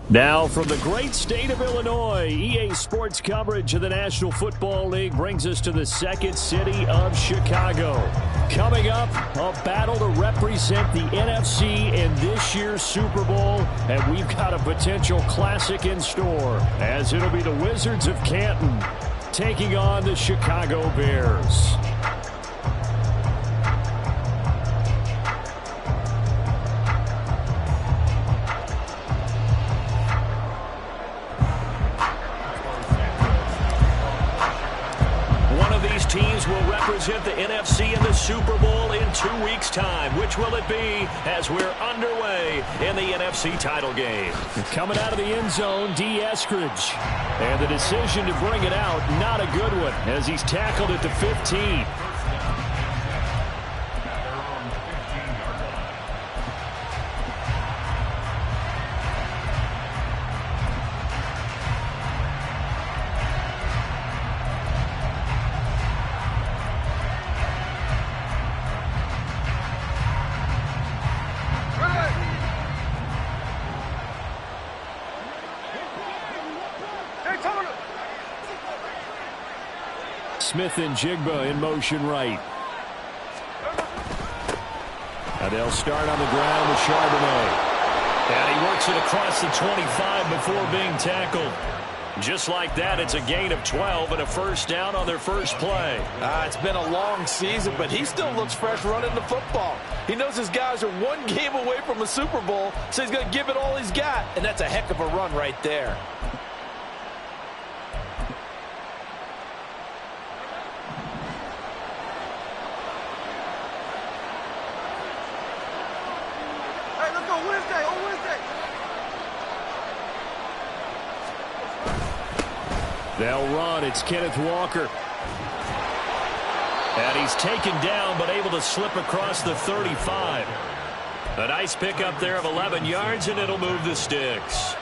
Now from the great state of Illinois, EA Sports coverage of the National Football League brings us to the second city of Chicago. Coming up, a battle to represent the NFC in this year's Super Bowl, and we've got a potential classic in store, as it'll be the Wizards of Canton taking on the Chicago Bears. Teams will represent the NFC in the Super Bowl in 2 weeks' time. Which will it be as we're underway in the NFC title game? Coming out of the end zone, D. Eskridge. And the decision to bring it out, not a good one, as he's tackled at the 15. Smith and Jigba in motion right. And they'll start on the ground with Charbonnet. And he works it across the 25 before being tackled. Just like that, it's a gain of 12 and a first down on their first play. It's been a long season, but he still looks fresh running the football. He knows his guys are one game away from a Super Bowl, so he's going to give it all he's got. And that's a heck of a run right there. They'll run. It's Kenneth Walker. And he's taken down, but able to slip across the 35. A nice pickup there of 11 yards, and it'll move the sticks.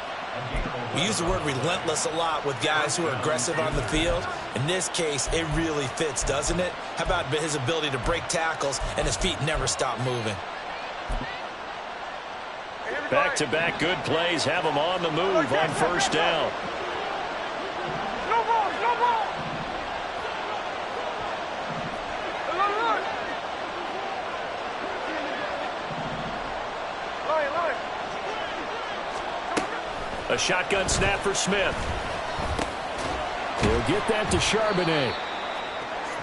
We use the word relentless a lot with guys who are aggressive on the field. In this case, it really fits, doesn't it? How about his ability to break tackles, and his feet never stop moving? Back-to-back good plays have him on the move on first down. A shotgun snap for Smith. He'll get that to Charbonnet.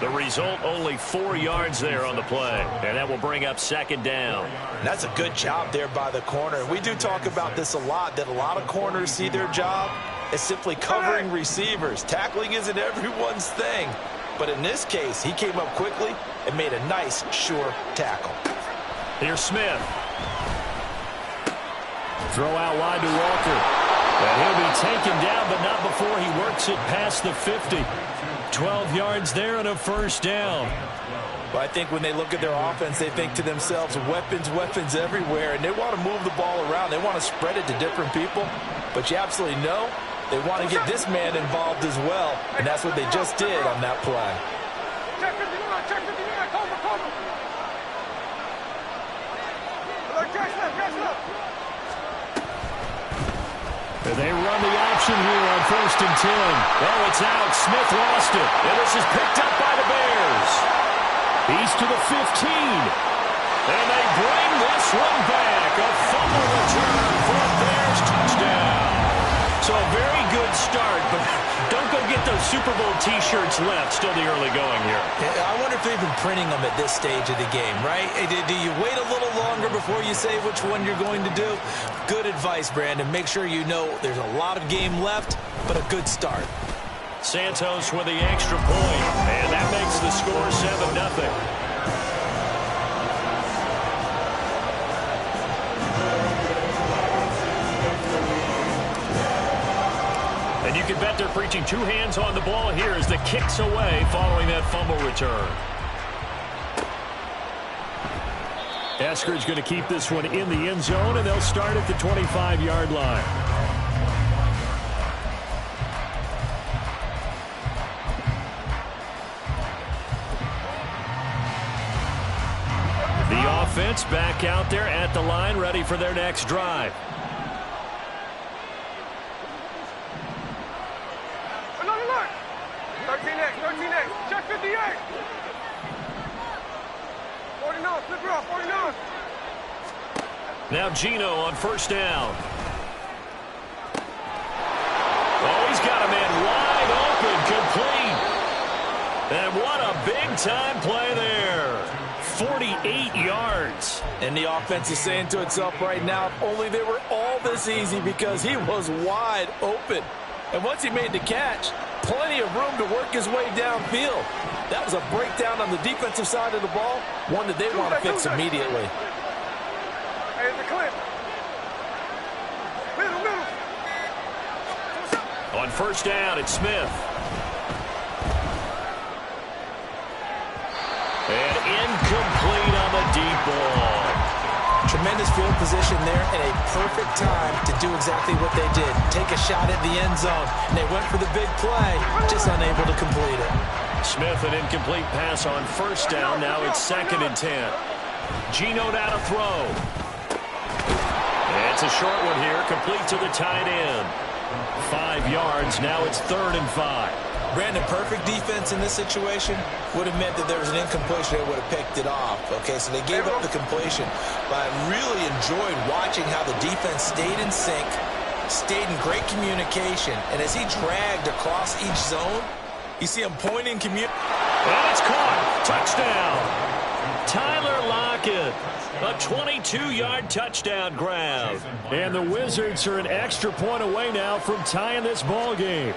The result, only 4 yards there on the play. And that will bring up second down. That's a good job there by the corner. We do talk about this a lot, that a lot of corners see their job as simply covering receivers. Tackling isn't everyone's thing. But in this case, he came up quickly and made a nice, sure tackle. Here's Smith. Throw out wide to Walker. And he'll be taken down, but not before he works it past the 50. 12 yards there and a first down. Well, I think when they look at their offense, they think to themselves, weapons, weapons everywhere, and they want to move the ball around. They want to spread it to different people, but you absolutely know they want to get this man involved as well, and that's what they just did on that play. And they run the option here on 1st and 10. Oh, it's out. Smith lost it. And this is picked up by the Bears. He's to the 15. And they bring this one back. A fumble return for a Bears touchdown. So a very good start, but don't go get those Super Bowl T-shirts left. Still the early going here. I wonder if they've been printing them at this stage of the game, right? Do you wait a little longer before you say which one you're going to do? Good advice, Brandon. Make sure you know there's a lot of game left, but a good start. Santos with the extra point, and that makes the score 7-0. And you can bet they're preaching two hands on the ball here as the kick's away following that fumble return. Eskridge going to keep this one in the end zone, and they'll start at the 25-yard line. The offense back out there at the line, ready for their next drive. 58. 49, flip it off, 49. Now Gino on first down. Oh, he's got a man wide open, complete. And what a big-time play there. 48 yards. And the offense is saying to itself right now, if only they were all this easy, because he was wide open. And once he made the catch, plenty of room to work his way downfield. That was a breakdown on the defensive side of the ball, one that they want to fix immediately. Hey, the clip. Middle. On first down, it's Smith. And incomplete on the deep ball. Tremendous field position there and a perfect time to do exactly what they did. Take a shot at the end zone. And they went for the big play, just unable to complete it. Smith, an incomplete pass on first down. Now it's 2nd and 10. Gino down to throw. It's a short one here, complete to the tight end. 5 yards, now it's 3rd and 5. Brandon, perfect defense in this situation would have meant that there was an incompletion that would have picked it off. Okay, so they gave up the completion. But I really enjoyed watching how the defense stayed in sync, stayed in great communication. And as he dragged across each zone, you see him pointing And it's caught. Touchdown. Tyler Lockett. A 22-yard touchdown grab. And the Wizards are an extra point away now from tying this ball game.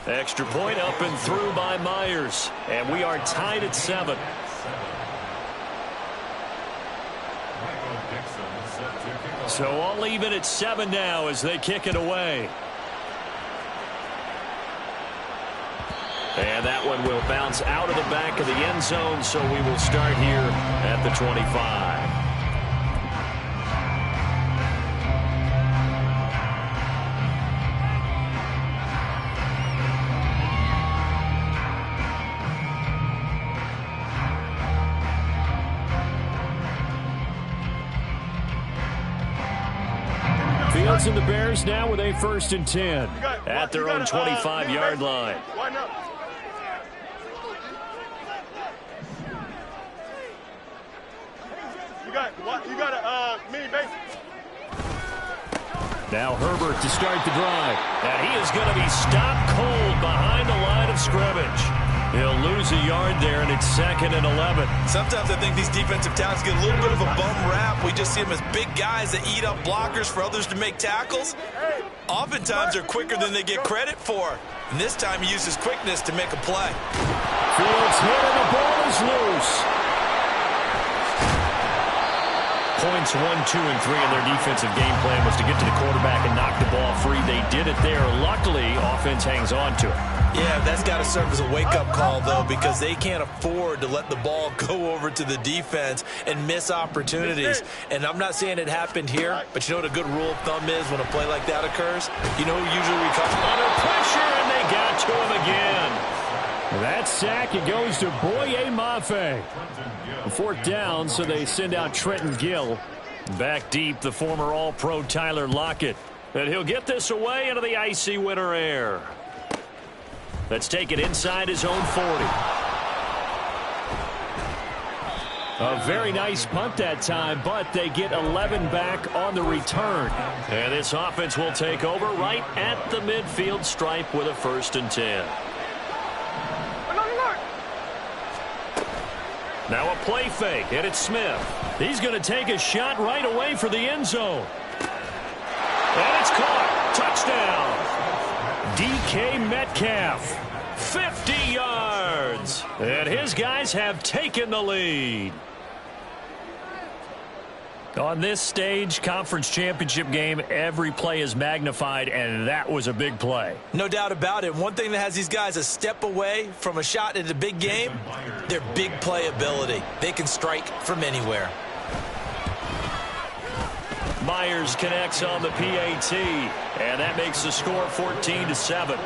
Extra point up and through by Myers. And we are tied at 7. So all even at 7 now as they kick it away. And that one will bounce out of the back of the end zone, so we will start here at the 25. Fields and the Bears now with a 1st and 10 at their own 25-yard line. You got a mini base. Now Herbert to start the drive. And he is going to be stopped cold behind the line of scrimmage. He'll lose a yard there, and it's 2nd and 11. Sometimes I think these defensive tackles get a little bit of a bum rap. We just see them as big guys that eat up blockers for others to make tackles. Oftentimes they're quicker than they get credit for. And this time he uses quickness to make a play. Fields hit and the ball is loose. Points 1, 2, and 3 in their defensive game plan was to get to the quarterback and knock the ball free. They did it there. Luckily, offense hangs on to it. Yeah, that's got to serve as a wake-up call, though, because they can't afford to let the ball go over to the defense and miss opportunities. And I'm not saying it happened here, but you know what a good rule of thumb is when a play like that occurs? You know who usually recovers? Under pressure, and they got to him again. That sack, it goes to Boye Mafe. 4th down, so they send out Trenton Gill. Back deep, the former All-Pro Tyler Lockett. And he'll get this away into the icy winter air. Let's take it inside his own 40. A very nice punt that time, but they get 11 back on the return. And this offense will take over right at the midfield stripe with a 1st and 10. Now a play fake, and it's Smith. He's going to take a shot right away for the end zone. And it's caught. Touchdown. DK Metcalf. 50 yards. And his guys have taken the lead. On this stage, conference championship game, every play is magnified, and that was a big play. No doubt about it. One thing that has these guys a step away from a shot at a big game, their big play ability. They can strike from anywhere. Myers connects on the PAT, and that makes the score 14-7.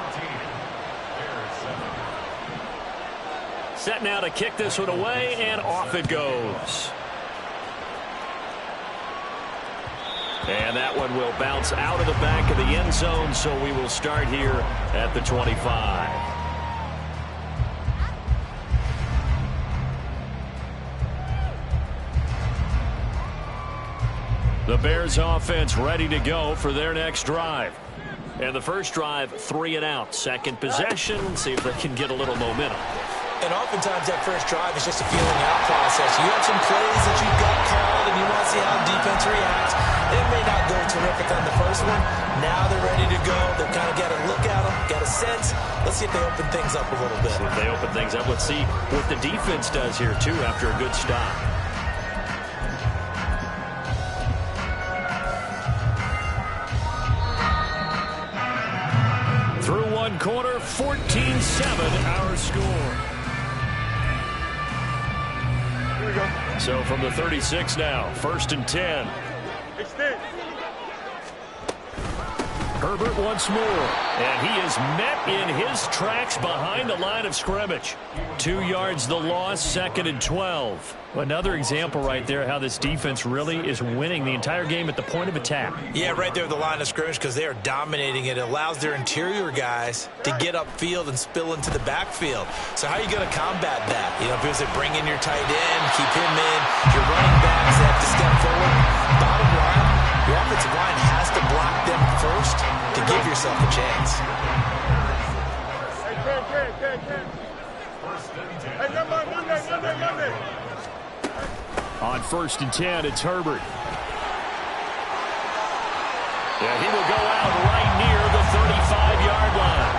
Set now to kick this one away, and off it goes. And that one will bounce out of the back of the end zone, so we will start here at the 25. The Bears offense ready to go for their next drive. And the first drive, 3 and out. Second possession, see if they can get a little momentum. And oftentimes that first drive is just a feeling out process. You have some plays that you've got called and you want to see how defense reacts. It may not go terrific on the first one. Now they're ready to go. They've kind of got a look at them, got a sense. Let's see if they open things up a little bit. See if they open things up. Let's see what the defense does here, too, after a good stop. Through one quarter, 14-7 our score. Here we go. So from the 36 now, 1st and 10. Extend. Herbert once more, and he is met in his tracks behind the line of scrimmage. 2 yards the loss, 2nd and 12. Another example right there how this defense really is winning the entire game at the point of attack. Yeah, right there at the line of scrimmage because they are dominating it. It allows their interior guys to get upfield and spill into the backfield. So how are you going to combat that? You know, if it was to bring in your tight end, keep him in, your running backs have to step forward. Bottom line, your offensive line has to block them first to give yourself a chance. Hey, Ken. Hey, Monday. On 1st and 10, it's Herbert. Yeah, he will go out right near the 35-yard line.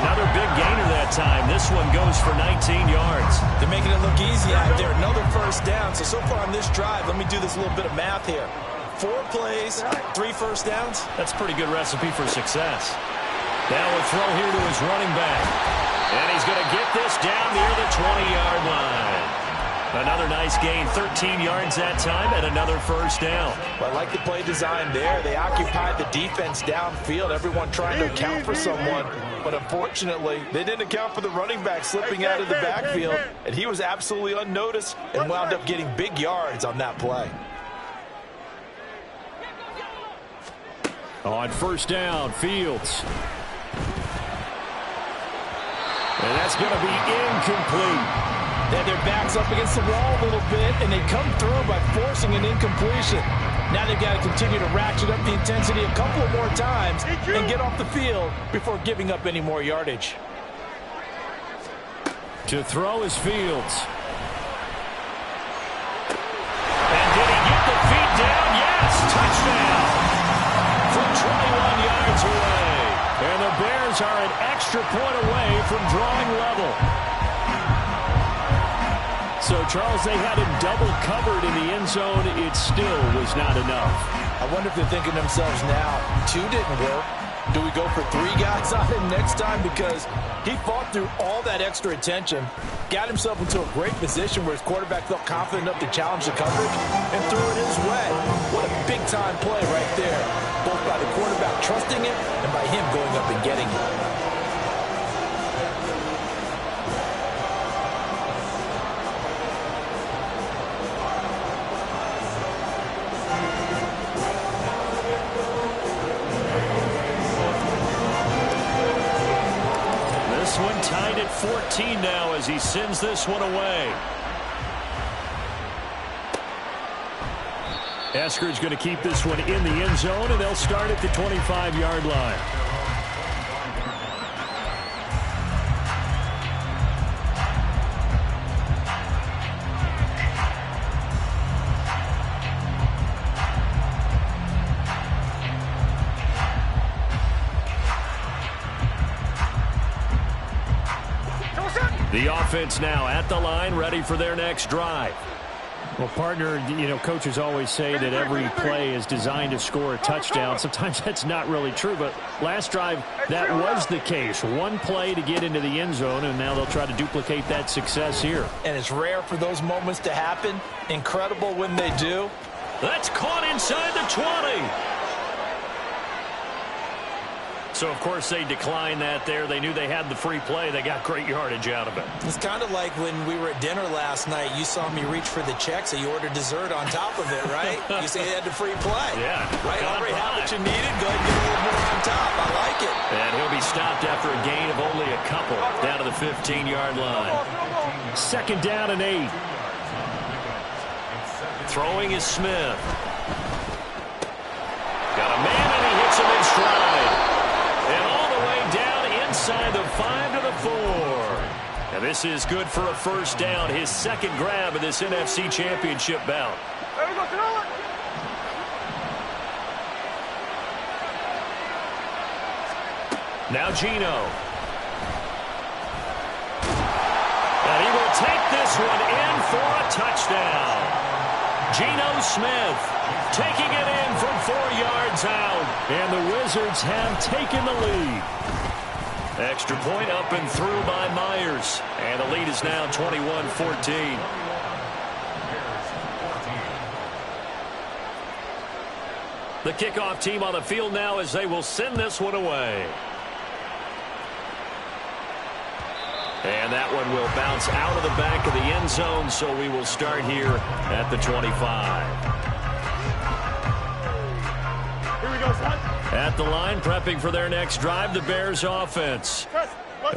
Another big gainer that time. This one goes for 19 yards. They're making it look easy out there. Another first down. So far on this drive, let me do this little bit of math here. 4 plays, 3 first downs. That's a pretty good recipe for success. Now a throw here to his running back. And he's going to get this down near the 20-yard line. Another nice gain, 13 yards that time, and another first down. Well, I like the play design there. They occupied the defense downfield, everyone trying to account for someone. But unfortunately, they didn't account for the running back slipping out of the backfield, and he was absolutely unnoticed and wound up getting big yards on that play. On 1st down, Fields. And that's going to be incomplete. They had their backs up against the wall a little bit, and they come through by forcing an incompletion. Now they've got to continue to ratchet up the intensity a couple of more times and get off the field before giving up any more yardage. To throw is Fields. And did he get the feet down? Yes, touchdown. From 21 yards away. And the Bears are an extra point away from drawing level. So, Charles, they had him double covered in the end zone. It still was not enough. I wonder if they're thinking to themselves now, 2 didn't work. Do we go for 3 guys on him next time? Because he fought through all that extra attention, got himself into a great position where his quarterback felt confident enough to challenge the coverage and threw it his way. What a big-time play right there, both by the quarterback trusting it and by him going up and getting it. This one tied at 14 now as he sends this one away. Eskridge going to keep this one in the end zone, and they'll start at the 25-yard line. The offense now at the line, ready for their next drive. Well, partner, you know, coaches always say that every play is designed to score a touchdown. Sometimes that's not really true, but last drive, that was the case. One play to get into the end zone, and now they'll try to duplicate that success here. And it's rare for those moments to happen. Incredible when they do. That's caught inside the 20. So, of course, they declined that there. They knew they had the free play. They got great yardage out of it. It's kind of like when we were at dinner last night. You saw me reach for the check, so you ordered dessert on top of it, right? You say you had the free play. Yeah. Right? Already had what you needed. Go ahead and get a little more on top. I like it. And he'll be stopped after a gain of only a couple down to the 15-yard line. 2nd down and 8. Throwing is Smith. This is good for a first down. His second grab of this NFC Championship bout. Now Geno. And he will take this one in for a touchdown. Geno Smith taking it in from 4 yards out. And the Wizards have taken the lead. Extra point up and through by Myers. And the lead is now 21-14. The kickoff team on the field now as they will send this one away. And that one will bounce out of the back of the end zone, so we will start here at the 25. Here we go, son. At the line, prepping for their next drive, the Bears offense.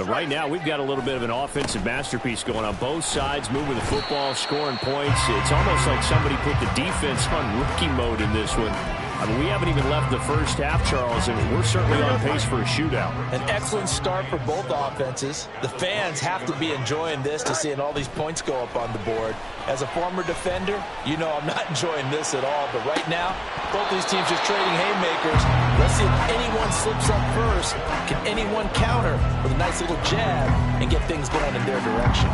Right now, we've got a little bit of an offensive masterpiece going on both sides, moving the football, scoring points. It's almost like somebody put the defense on rookie mode in this one. I mean, we haven't even left the first half, Charles, and we're certainly on pace for a shootout. An excellent start for both offenses. The fans have to be enjoying this to seeing all these points go up on the board. As a former defender, you know I'm not enjoying this at all. But right now, both these teams just trading haymakers. Let's see if anyone slips up first. Can anyone counter with a nice little jab and get things going in their direction?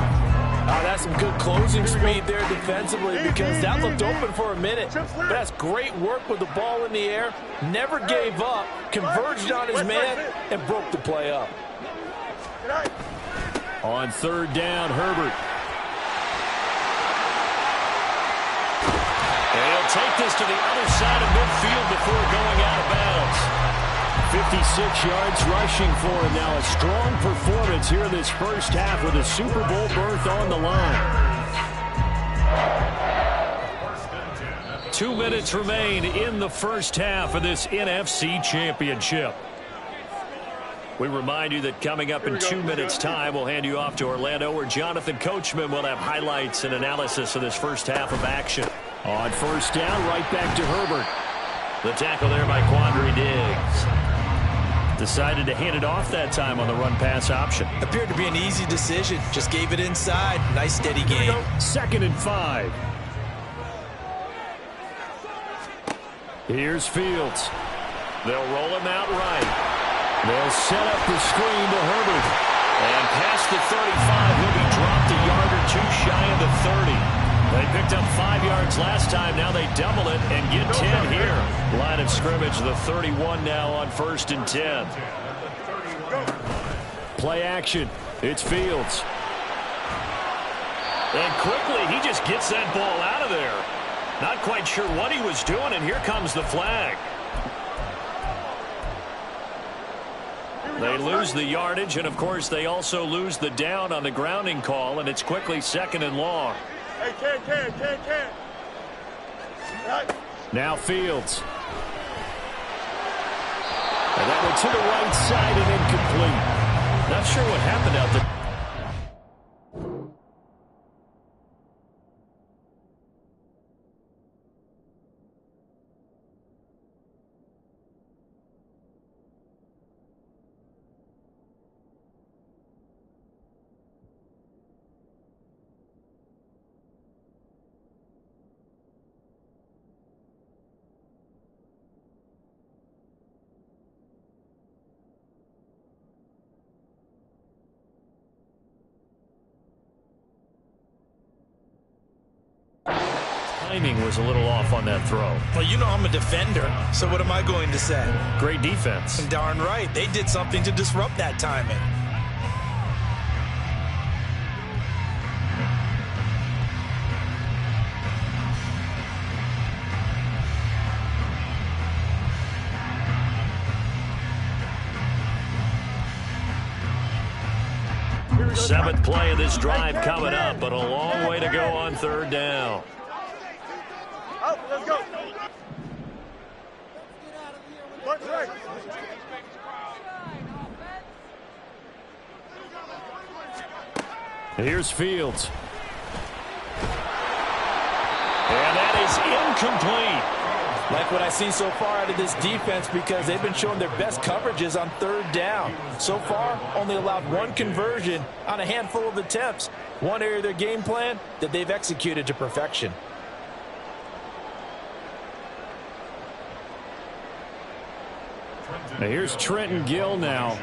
That's some good closing speed there defensively because that looked open for a minute. But that's great work with the ball in the air. Never gave up, converged on his man, and broke the play up. On third down, Herbert. And he'll take this to the other side of midfield before going out of bounds. 56 yards rushing for him now. A strong performance here in this first half with a Super Bowl berth on the line. 2 minutes remain in the first half of this NFC Championship. We remind you that coming up in 2 minutes' time, we'll hand you off to Orlando, where Jonathan Coachman will have highlights and analysis of this first half of action. On first down, right back to Herbert. The tackle there by Quandre Diggs. Decided to hand it off that time on the run-pass option. Appeared to be an easy decision. Just gave it inside. Nice, steady game. 2nd and 5. Here's Fields. They'll roll him out right. They'll set up the screen to Herbert. And past the 35, he'll be dropped a yard or two shy of the 30. They picked up 5 yards last time. Now they double it and get 10 here. Line of scrimmage, the 31 now on 1st and 10. Play action. It's Fields. And quickly, he just gets that ball out of there. Not quite sure what he was doing, and here comes the flag. They lose the yardage, and, of course, they also lose the down on the grounding call, and it's quickly 2nd and long. Hey, can. Right. Now Fields. And that one to the right side and incomplete. Not sure what happened out there. Timing was a little off on that throw. Well, you know I'm a defender, so what am I going to say? Great defense. Darn right. They did something to disrupt that timing. Seventh play of this drive coming up, but a long way to go on third down. Out, let's go. Right. Here's Fields. And that is incomplete. Like what I see so far out of this defense because they've been showing their best coverages on third down. So far, only allowed one conversion on a handful of attempts. One area of their game plan that they've executed to perfection. Now here's Trenton Gill now.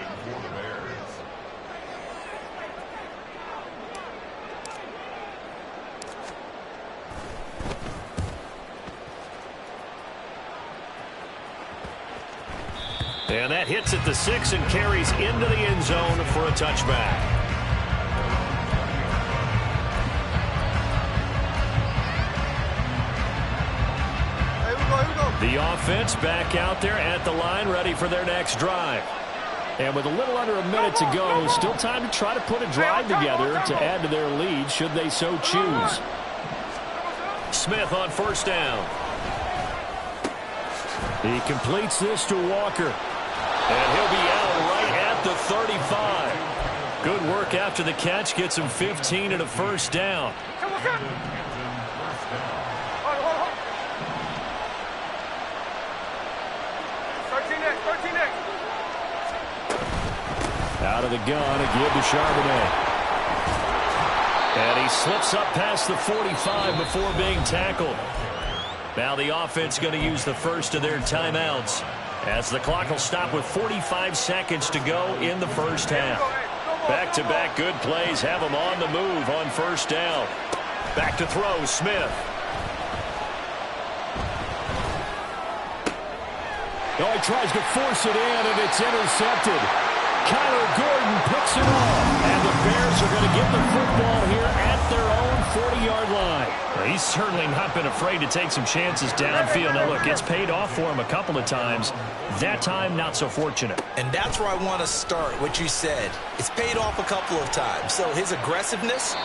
And that hits at the 6 and carries into the end zone for a touchback. Hey, here we go. The offense back out there at the line, ready for their next drive. And with a little under a minute to go, still time to try to put a drive together to add to their lead should they so choose. Smith on first down. He completes this to Walker. And he'll be out right at the 35. Good work after the catch. Gets him 15 and a first down. Hold on. 13 next. Out of the gun, a give to Charbonnet. And he slips up past the 45 before being tackled. Now the offense going to use the first of their timeouts, as the clock will stop with 45 seconds to go in the first half. Back-to-back good plays have them on the move on first down. Back to throw, Smith. Oh, he tries to force it in, and it's intercepted. Kyler Gordon picks it off, and the Bears are going to get the football here at their own 40-yard line. Well, he's certainly not been afraid to take some chances downfield. Now, look, it's paid off for him a couple of times. That time, not so fortunate. And that's where I want to start, what you said. It's paid off a couple of times. So his aggressiveness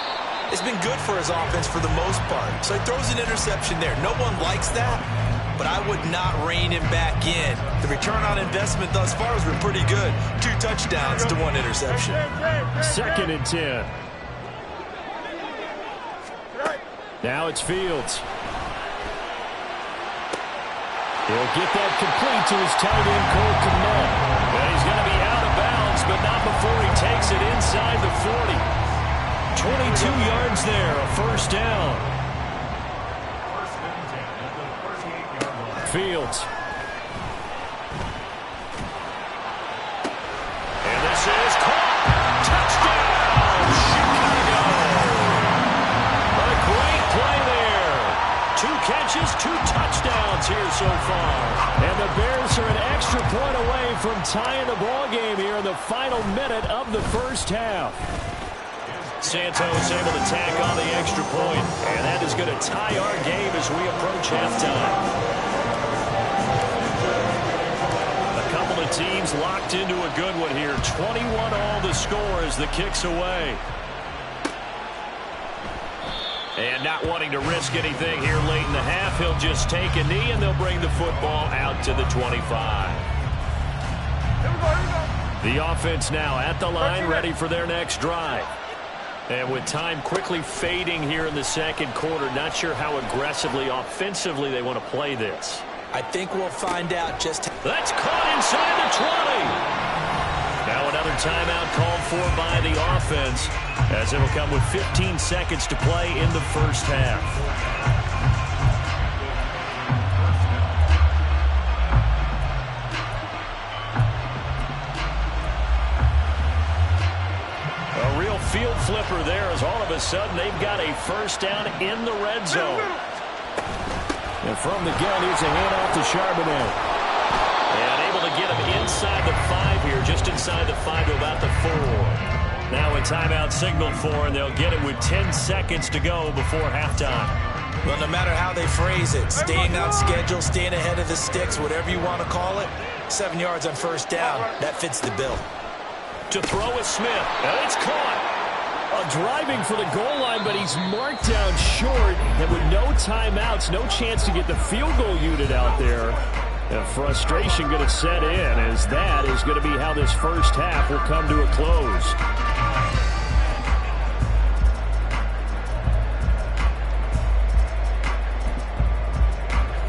has been good for his offense for the most part. So he throws an interception there. No one likes that, but I would not rein him back in. The return on investment thus far has been pretty good. 2 touchdowns to 1 interception. 2nd and 10. Now it's Fields. He'll get that complete to his tight end, Cole Kmet. And he's going to be out of bounds, but not before he takes it inside the 40. 22 yards there, a first down. Fields. And this is caught. Touchdown, Chicago. What a great play there. 2 catches, 2 touchdowns here so far. And the Bears are an extra point away from tying the ball game here in the final minute of the first half. Santos able to tack on the extra point, and that is going to tie our game as we approach halftime. Teams locked into a good one here. 21 all the score as the kick's away. And not wanting to risk anything here late in the half, he'll just take a knee and they'll bring the football out to the 25. The offense now at the line, ready for their next drive. And with time quickly fading here in the second quarter, not sure how aggressively, offensively they want to play this. I think we'll find out just... That's caught inside the 20. Now another timeout called for by the offense, as it will come with 15 seconds to play in the first half. A real field flipper there, as all of a sudden they've got a first down in the red zone. And from the gun, here's a handoff to Charbonnet. And able to get him inside the 5 here, just inside the 5 to about the 4. Now a timeout signaled for, and they'll get it with 10 seconds to go before halftime. Well, no matter how they phrase it, staying on schedule, staying ahead of the sticks, whatever you want to call it, 7 yards on first down, that fits the bill. To throw is Smith, and it's caught. Driving for the goal line, but he's marked down short. And with no timeouts, no chance to get the field goal unit out there. And frustration going to set in, as that is going to be how this first half will come to a close.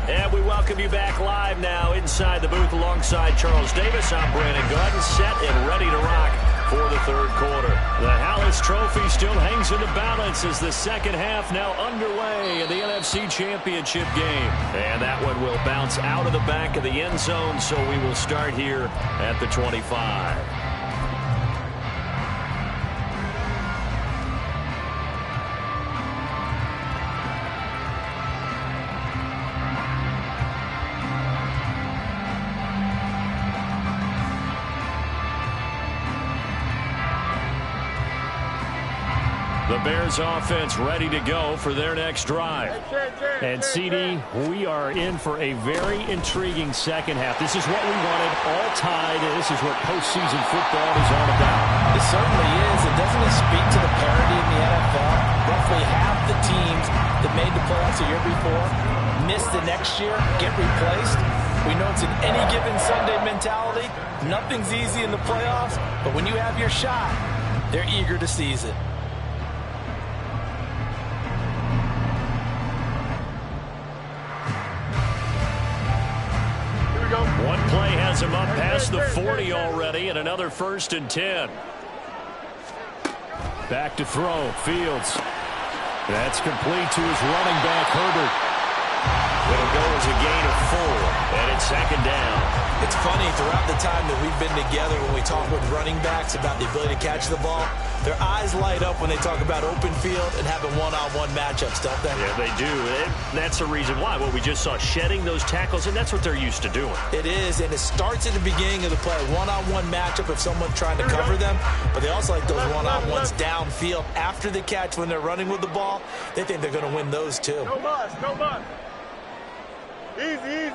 And we welcome welcome you back live now inside the booth alongside Charles Davis. I'm Brandon Gaudin, set and ready to rock for the third quarter. The Hallis Trophy still hangs in the balance as the second half now underway in the NFC Championship game. And that one will bounce out of the back of the end zone, so we will start here at the 25. The Bears offense ready to go for their next drive. And CD, we are in for a very intriguing second half. This is what we wanted, all tied, and this is what postseason football is all about. It certainly is. And doesn't it speak to the parity in the NFL? Roughly half the teams that made the playoffs the year before miss the next year, get replaced. We know it's an any given Sunday mentality. Nothing's easy in the playoffs, but when you have your shot, they're eager to seize it. One play has him up past the 40 already, and another 1st and 10. Back to throw, Fields. That's complete to his running back, Herbert. It'll go as a gain of 4, and it's second down. It's funny, throughout the time that we've been together, when we talk with running backs about the ability to catch the ball, their eyes light up when they talk about open field and having one-on-one matchups, don't they? Yeah, they do. That's the reason why. Well, we just saw shedding those tackles, and that's what they're used to doing. It is, and it starts at the beginning of the play. One-on-one matchup if someone's trying to cover them, but they also like those one-on-ones downfield after the catch when they're running with the ball. They think they're going to win those too. No bus, no bus. Easy.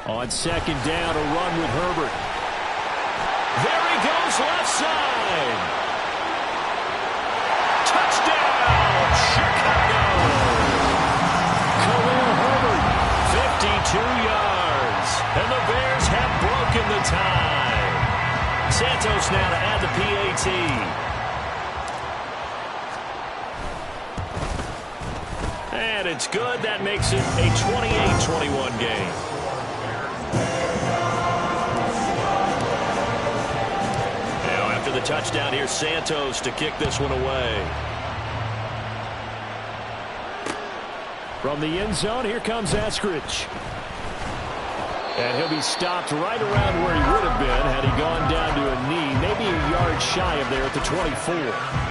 On second down, a run with Herbert. There he goes, left side. Touchdown, Chicago. Khalil Herbert, 52 yards. And the Bears have broken the tie. Santos now to add the PAT. And it's good. That makes it a 28-21 game. Now after the touchdown, here's Santos to kick this one away. From the end zone, here comes Eskridge. And he'll be stopped right around where he would have been had he gone down to a knee, maybe a yard shy of there at the 24.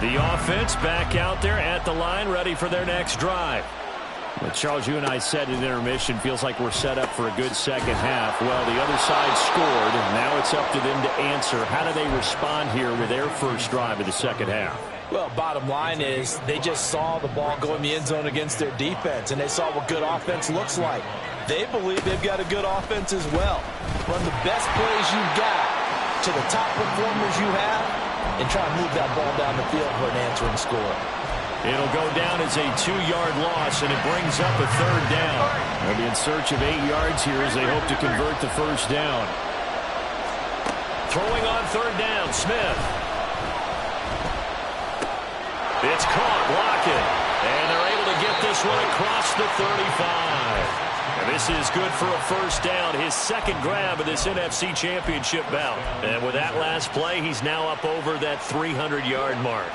The offense back out there at the line, ready for their next drive. Well, Charles, you and I said in intermission, feels like we're set up for a good second half. Well, the other side scored, and now it's up to them to answer. How do they respond here with their first drive of the second half? Well, bottom line is they just saw the ball go in the end zone against their defense, and they saw what good offense looks like. They believe they've got a good offense as well. Run the best plays you've got to the top performers you have, and try and move that ball down the field for an answering score. It'll go down as a 2-yard loss, and it brings up a third down. They'll be in search of 8 yards here as they hope to convert the first down. Throwing on third down, Smith. It's caught, Lockett, and they're able to get this one across the 35. And this is good for a first down, his second grab of this NFC Championship bout. And with that last play, he's now up over that 300-yard mark.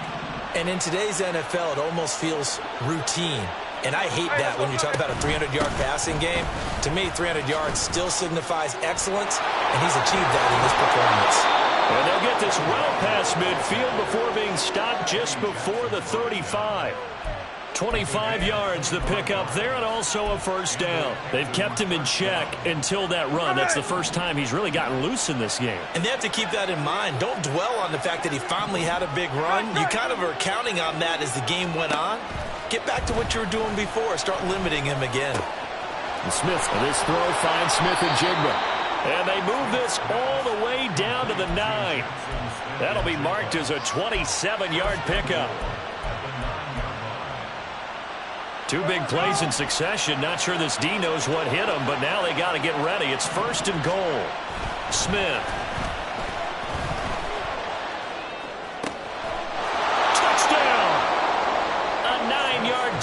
And in today's NFL, it almost feels routine. And I hate that when you talk about a 300-yard passing game. To me, 300 yards still signifies excellence, and he's achieved that in this performance. And they'll get this well past midfield before being stopped just before the 35. 25 yards the pickup there, and also a first down. They've kept him in check until that run. That's the first time he's really gotten loose in this game. And they have to keep that in mind. Don't dwell on the fact that he finally had a big run. You kind of are counting on that as the game went on. Get back to what you were doing before. Start limiting him again. And Smith, this throw finds Smith and Jigba. And they move this all the way down to the 9. That'll be marked as a 27-yard pickup. 2 big plays in succession. Not sure this D knows what hit him, but now they got to get ready. It's first and goal. Smith.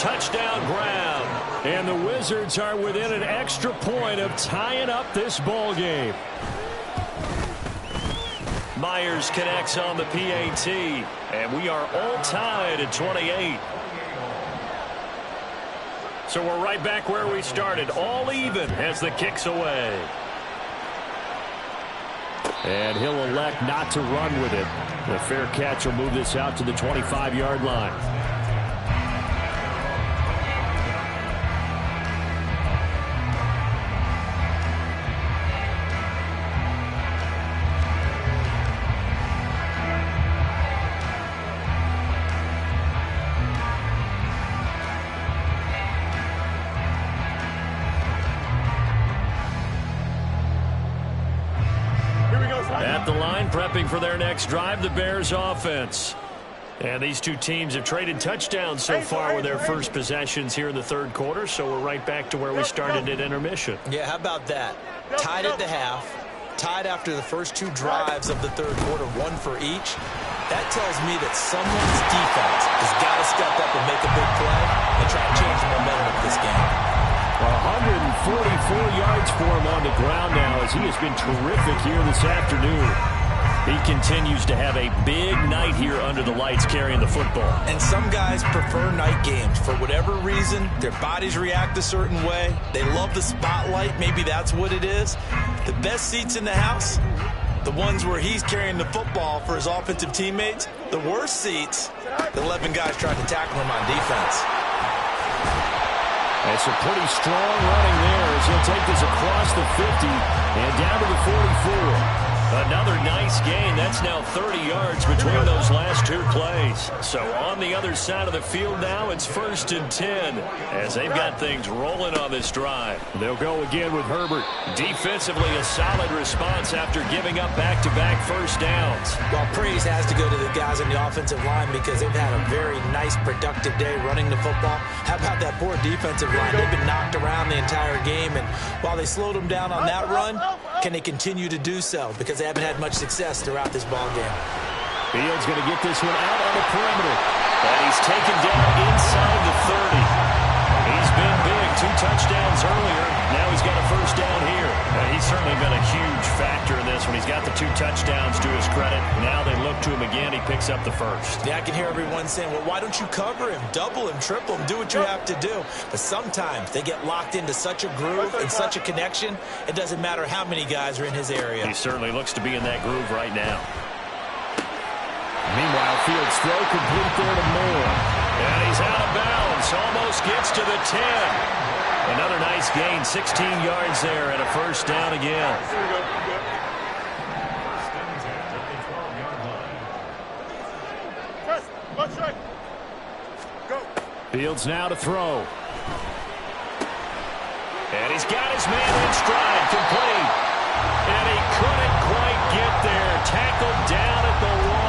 touchdown ground. And the Wizards are within an extra point of tying up this ball game. Myers connects on the PAT, and we are all tied at 28. So we're right back where we started, all even as the kick's away. And he'll elect not to run with it. The fair catch will move this out to the 25-yard line. At the line, prepping for their next drive, the Bears offense. And these two teams have traded touchdowns so far with their first possessions here in the third quarter, so we're right back to where we started at intermission. Yeah, how about that? Tied at the half, tied after the first two drives of the third quarter, one for each. That tells me that someone's defense has got to step up and make a big play and try to change the momentum of this game. 144 yards for him on the ground now as he has been terrific here this afternoon. He continues to have a big night here under the lights carrying the football. And some guys prefer night games. For whatever reason, their bodies react a certain way. They love the spotlight. Maybe that's what it is. The best seats in the house, the ones where he's carrying the football for his offensive teammates. The worst seats, the 11 guys trying to tackle him on defense. It's a pretty strong running there as he'll take this across the 50 and down to the 44. Another nice gain. That's now 30 yards between those last two plays. So on the other side of the field now, it's 1st and 10 as they've got things rolling on this drive. They'll go again with Herbert. Defensively, a solid response after giving up back-to-back first downs. Well, praise has to go to the guys on the offensive line because they've had a very nice, productive day running the football. How about that poor defensive line? They've been knocked around the entire game, and while they slowed them down on that run, can they continue to do so? Because they haven't had much success throughout this ball game. Fields going to get this one out on the perimeter. And he's taken down inside the 30. He's been big. 2 touchdowns earlier. Now he's got a first down here. He's certainly been a huge factor in this one. He's got the 2 touchdowns to his credit. Now they look to him again. He picks up the first. Yeah, I can hear everyone saying, well, why don't you cover him, double him, triple him, do what you have to do. But sometimes they get locked into such a groove and such a connection, it doesn't matter how many guys are in his area. He certainly looks to be in that groove right now. Meanwhile, Fields throw complete there to Moore. And he's out of bounds. Almost gets to the 10. Another nice gain, 16 yards there, and a first down again. Fields now to throw. And he's got his man in stride, complete. And he couldn't quite get there. Tackled down at the 1.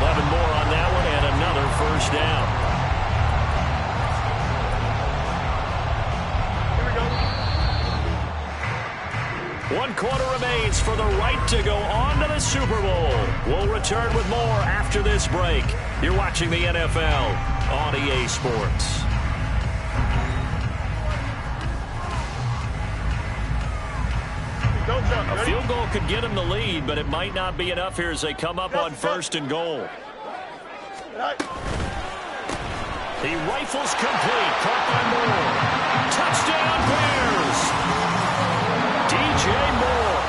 11 more on that one, and another first down. One quarter remains for the right to go on to the Super Bowl. We'll return with more after this break. You're watching the NFL on EA Sports. A field goal could get him the lead, but it might not be enough here as they come up on 1st and goal. He rifles complete. Caught by Moore. Touchdown Bears! DJ Moore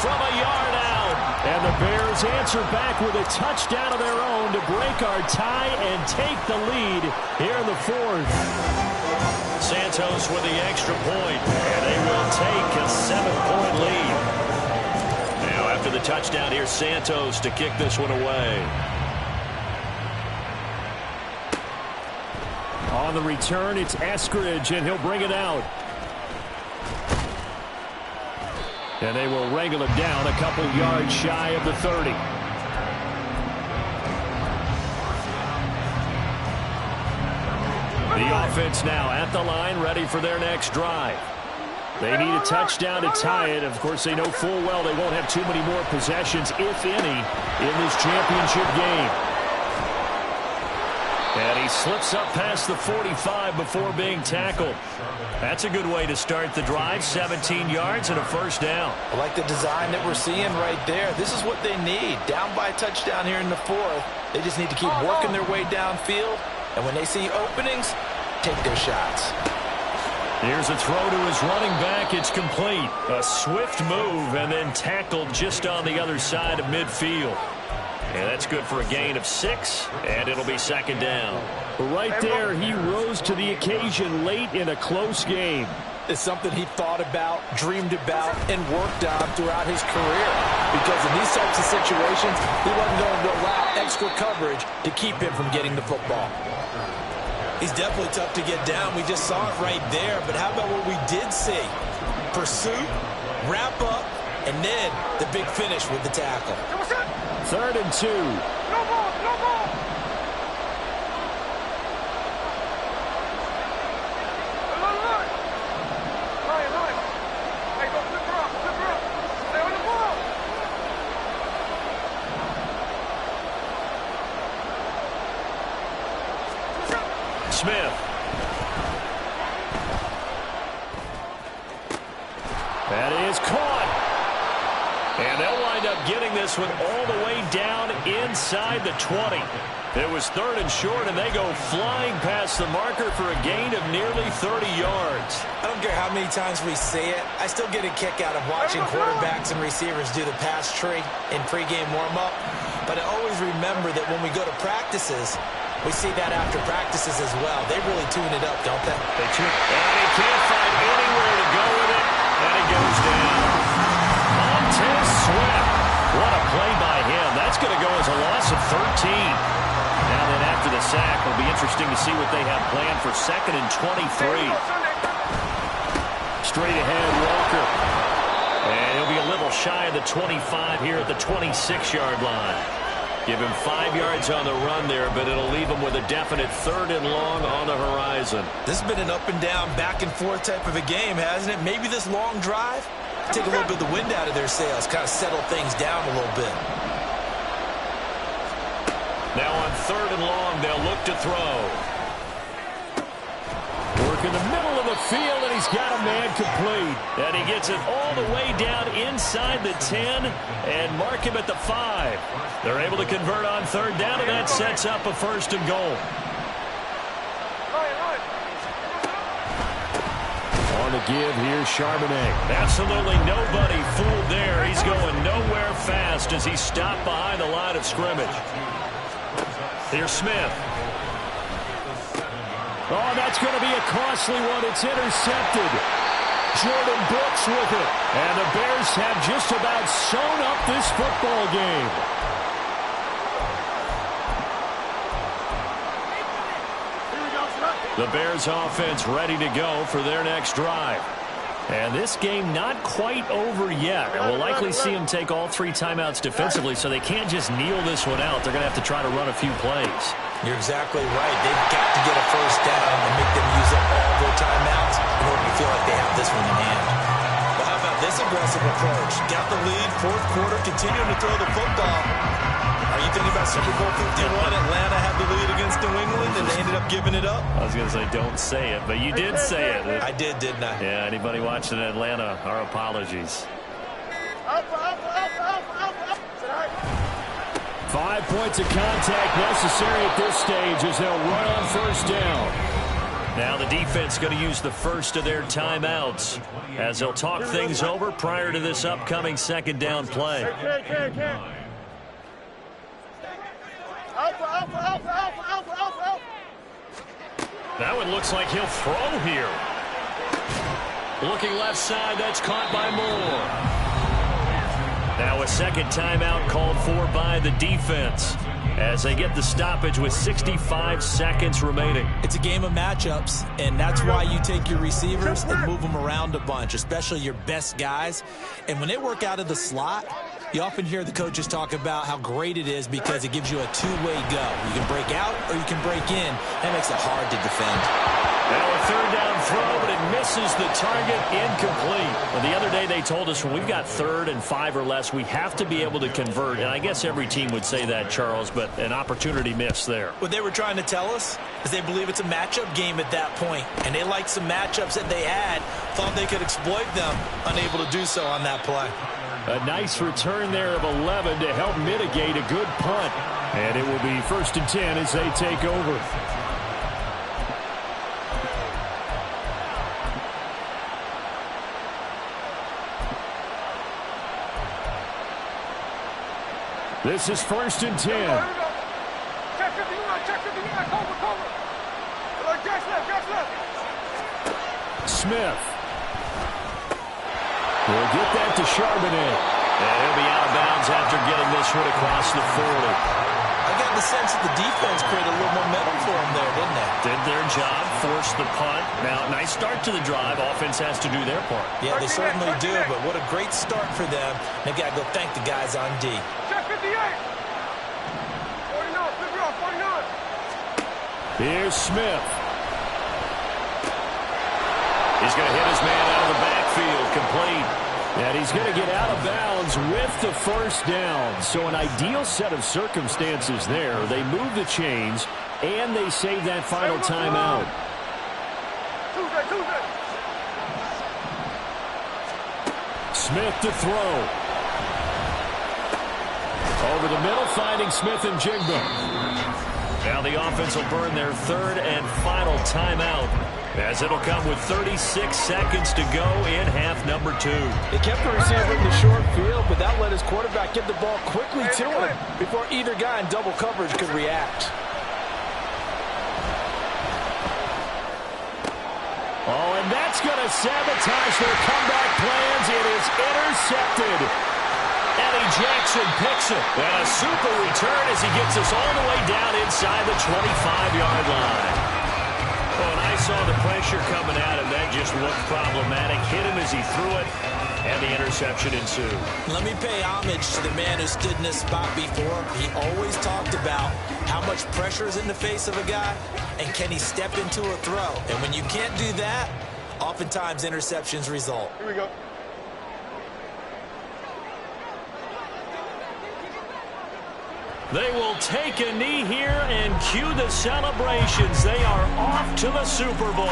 from a yard out. And the Bears answer back with a touchdown of their own to break our tie and take the lead here in the 4th. Santos with the extra point, and they will take a 7-point lead. Now after the touchdown, here's Santos to kick this one away. On the return, it's Eskridge, and he'll bring it out. And they will wrangle it down a couple yards shy of the 30. The offense now at the line, ready for their next drive. They need a touchdown to tie it. Of course, they know full well they won't have too many more possessions, if any, in this championship game. And he slips up past the 45 before being tackled. That's a good way to start the drive. 17 yards and a first down. I like the design that we're seeing right there. This is what they need. Down by a touchdown here in the fourth. They just need to keep working their way downfield. And when they see openings, take their shots. Here's a throw to his running back. It's complete. A swift move and then tackled just on the other side of midfield. And that's good for a gain of 6, and it'll be second down. Right there, he rose to the occasion late in a close game. It's something he thought about, dreamed about, and worked on throughout his career. Because in these types of situations, he wasn't going to allow extra coverage to keep him from getting the football. He's definitely tough to get down. We just saw it right there. But how about what we did see? Pursuit, wrap up, and then the big finish with the tackle. 3rd and 2. No ball, no ball. Ryan. Hey, go flip her up. Stay on the ball. Smith. That is caught. And they'll wind up getting this one all the way down inside the 20. It was 3rd and short, and they go flying past the marker for a gain of nearly 30 yards. I don't care how many times we see it. I still get a kick out of watching quarterbacks and receivers do the pass tree in pregame warm-up. But I always remember that when we go to practices, we see that after practices as well. They really tune it up, don't they? They tune it. And he can't find anywhere to go with it, and it goes down. Montez Sweat. What a play by him. That's going to go as a loss of 13. Now then after the sack, it'll be interesting to see what they have planned for 2nd and 23. Straight ahead, Walker. And he'll be a little shy of the 25 here at the 26-yard line. Give him 5 yards on the run there, but it'll leave him with a definite 3rd and long on the horizon. This has been an up and down, back and forth type of a game, hasn't it? Maybe this long drive, take a little bit of the wind out of their sails, kind of settle things down a little bit. Now on 3rd and long, they'll look to throw. Work in the middle of the field, and he's got a man complete. And he gets it all the way down inside the 10 and mark him at the 5. They're able to convert on 3rd down, and that sets up a 1st and goal. On the give here, Charbonnet. Absolutely nobody fooled there. He's going nowhere fast as he's stopped behind the line of scrimmage. Here's Smith. Oh, that's going to be a costly one. It's intercepted. Jordan Brooks with it. And the Bears have just about sewn up this football game. The Bears offense ready to go for their next drive. And this game not quite over yet. And we'll likely see them take all 3 timeouts defensively, so they can't just kneel this one out. They're going to have to try to run a few plays. You're exactly right. They've got to get a 1st down and make them use up all their timeouts in order to feel like they have this one in hand. Well, how about this aggressive approach? Got the lead, 4th quarter, continuing to throw the football. Are you thinking about Super Bowl 51? Atlanta had the lead against New England, and they ended up giving it up? I was going to say, don't say it, but you did say it. I did, didn't I? Yeah, anybody watching Atlanta, our apologies. 5 points of contact necessary at this stage as they'll run on 1st down. Now the defense going to use the first of their timeouts as they'll talk things over prior to this upcoming 2nd down play. That one looks like he'll throw here. Looking left side, that's caught by Moore. Now a 2nd timeout called for by the defense as they get the stoppage with 65 seconds remaining. It's a game of matchups, and that's why you take your receivers and move them around a bunch, especially your best guys. And when they work out of the slot, You often hear the coaches talk about how great it is because it gives you a two-way go. You can break out or you can break in. That makes it hard to defend. Now a third down throw, but it misses the target, incomplete. Well, the other day they told us when we've got 3rd and 5 or less, we have to be able to convert. And I guess every team would say that, Charles, but an opportunity missed there. What they were trying to tell us is they believe it's a matchup game at that point. And they liked some matchups that they had, thought they could exploit them, unable to do so on that play. A nice return there of 11 to help mitigate a good punt. And it will be 1st and 10 as they take over. This is 1st and 10. Check 51, check 51, cover. Gas left. Smith. We'll get that to Charbonnet. And he'll be out of bounds after getting this one across the 40. I got the sense that the defense created a little momentum for them there, didn't they? Did their job, forced the punt. Now, nice start to the drive. Offense has to do their part. Yeah, they certainly do, but what a great start for them. They got to go thank the guys on D. Check 58. 49, 49. Here's Smith. He's going to hit his man out of the backfield, complete. And he's going to get out of bounds with the 1st down. So an ideal set of circumstances there. They move the chains, and they save that final timeout. Tuesday. Smith to throw. Over the middle, finding Smith and Jigba. Now the offense will burn their 3rd and final timeout, as it'll come with 36 seconds to go in half number 2. They kept the receiver in the short field, but that let his quarterback get the ball quickly to him before either guy in double coverage could react. Oh, and that's going to sabotage their comeback plans. It is intercepted. Eddie Jackson picks it. And a super return as he gets us all the way down inside the 25-yard line. Oh, and I saw the pressure coming at him. That just looked problematic. Hit him as he threw it, and the interception ensued. Let me pay homage to the man who stood in this spot before. He always talked about how much pressure is in the face of a guy, and can he step into a throw. And when you can't do that, oftentimes interceptions result. Here we go. They will take a knee here and cue the celebrations. They are off to the Super Bowl.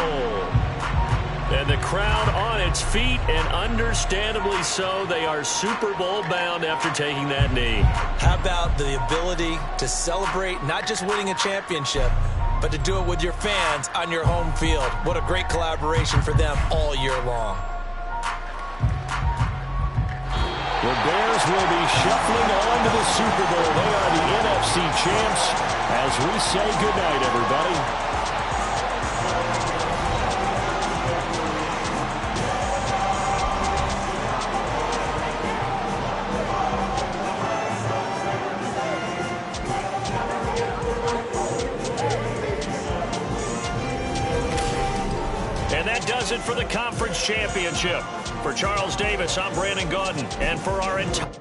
And the crowd on its feet, and understandably so. They are Super Bowl bound after taking that knee. How about the ability to celebrate not just winning a championship, but to do it with your fans on your home field? What a great collaboration for them all year long. The Bears will be shuffling on to the Super Bowl. They are the NFC champs as we say goodnight, everybody. And that does it for the conference championship. For Charles Davis, I'm Brandon Gaudin. And for our entire